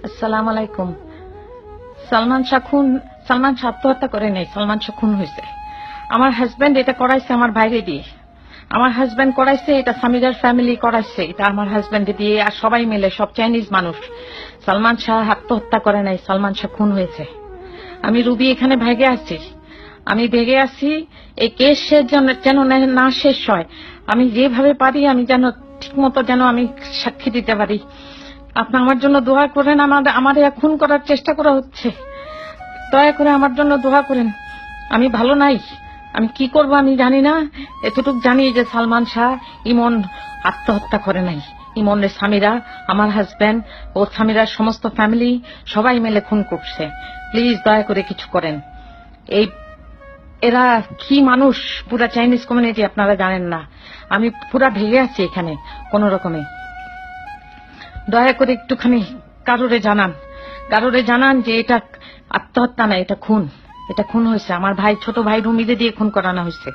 আসসালামু আলাইকুম। সালমান শাহ আত্মহত্যা করে নাই, সালমান শাহ খুন হয়েছে। আমার হাজবেন্ড এটা করাইছে আমার বাইরে দিয়ে, আমার হাজবেন্ড করাইছে এটা, সামিরার ফ্যামিলি করাইছে এটা আমার হাজবেন্ড দিয়ে, আর সবাই মিলে, সব চাইনিজ মানুষ। সালমান শাহ আত্মহত্যা করে নাই, সালমান শাহ খুন হয়েছে। আমি রুবি এখানে ভেগে আছি, আমি ভেগে আছি। এই কেস যেন না শেষ হয়, আমি যেভাবে পারি আমি যেন ঠিক মতো যেন আমি সাক্ষী দিতে পারি। আপনি আমার জন্য দোয়া করেন। আমার খুন করার চেষ্টা করা হচ্ছে, দয়া করে আমার জন্য দোয়া করেন। আমি ভালো নাই, আমি কি করব আমি জানি না। এতটুকু জানি যে সালমান শাহ ইমন আত্মহত্যা করে নাই, ইমনের স্বামীরা, আমার হাজবেন্ড ও স্বামীরা, সমস্ত ফ্যামিলি সবাই মিলে খুন করছে। প্লিজ দয়া করে কিছু করেন। এই এরা কি মানুষ, পুরা চাইনিজ কমিউনিটি, আপনারা জানেন না। আমি পুরা ভেঙে আছি এখানে কোন রকমে। দয়া করে একটুখানি কারোরে জানান যে এটা আত্মহত্যা না, এটা খুন, এটা খুন হয়েছে। আমার ভাই, ছোট ভাই রুমিরে দিয়ে খুন করানো হয়েছে।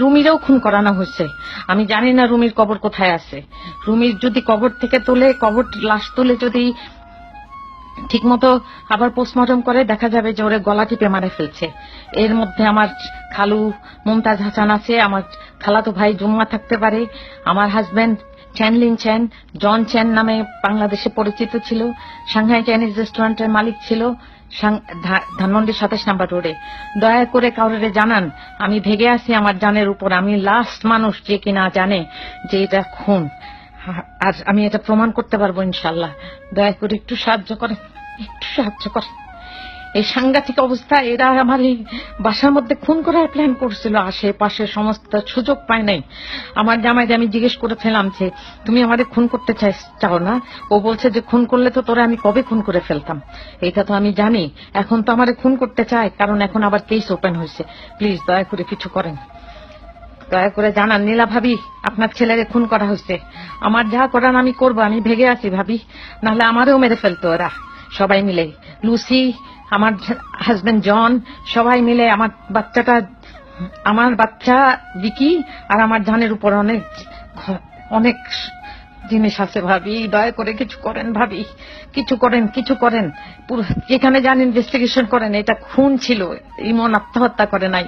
রুমিরেও খুন করানো হয়েছে। আমি জানি না রুমির কবর কোথায় আছে। রুমির যদি কবর থেকে লাশ তুলে যদি ঠিক মতো আবার পোস্টমর্টম করে, দেখা যাবে যে ওরে গলা টিপে মারে ফেলছে। এর মধ্যে আমার খালু মুমতাজ হাসান আছে, আমার খালাতো ভাই জুম্মা থাকতে পারে, আমার হাজবেন্ড চ্যানলিং চ্যান, জন চ্যান নামে বাংলাদেশে পরিচিত ছিল, সাংহাই চাইনিজ রেস্টুরেন্টের মালিক ছিল ধানমন্ডি 27 নম্বর রোডে। দয়া করে কাউরে জানান আমি ভেগে আছি আমার জানের উপর। আমি লাস্ট মানুষ যে কিনা জানে যে এটা খুন, আর আমি এটা প্রমাণ করতে পারবো ইনশাল্লাহ। দয়া করে একটু সাহায্য করেন, একটু সাহায্য করেন। এই সাংঘাতিক অবস্থা, এরা আমার এই বাসার মধ্যে খুন করার প্ল্যান করছিল, আশেপাশে সমস্ত সুযোগ পায় নাই। আমার জামাইকে আমি জিজ্ঞেস করেছিলাম যে তুমি আমাদের খুন করতে চাও না? ও বলছে যে খুন করলে তো তোরা আমি কবে খুন করে ফেলতাম। এটা তো আমি জানি, এখন তো আমাদের খুন করতে চায়, কারণ এখন আবার কেস ওপেন হয়েছে। প্লিজ দয়া করে কিছু করেন, দয়া করে জানান। নীলা ভাবি, আপনার ছেলেকে খুন করা হয়েছে। আমার যা করার আমি করবো, আমি ভেগে আছি ভাবি, নাহলে আমারও মেরে ফেলতো ওরা সবাই মিলে। লুসি, আমার হাজবেন্ড জন, সবাই মিলে আমার বাচ্চা ভিকি আর আমার জানের উপর অনেক অনেক জিনিস আছে ভাবি। দয়া করে কিছু করেন ভাবি, কিছু করেন। যেখানে যান ইনভেস্টিগেশন করেন। এটা খুন ছিল, ইমন আত্মহত্যা করে নাই,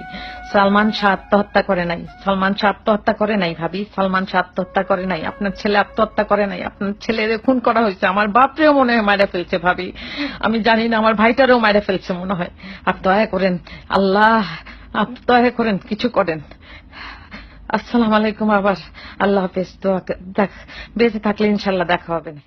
সালমান শাহ আত্মহত্যা করে নাই, সালমান শাহ আত্মহত্যা করে নাই ভাবি, সালমান শাহ আত্মহত্যা করে নাই, আপনার ছেলে আত্মহত্যা করে নাই, আপনার ছেলের খুন করা হয়েছে। আমার বাপরেও মনে হয় মারা ফেলছে ভাবি, আমি জানি না, আমার ভাইটারেও মারা ফেলছে মনে হয়। আর দয়া করেন আল্লাহ, দয়া করেন কিছু করেন। আসসালামু আলাইকুম। আবার আল্লাহ হাফেজ। বেঁচে থাকলে ইনশাল্লাহ দেখা হবে না।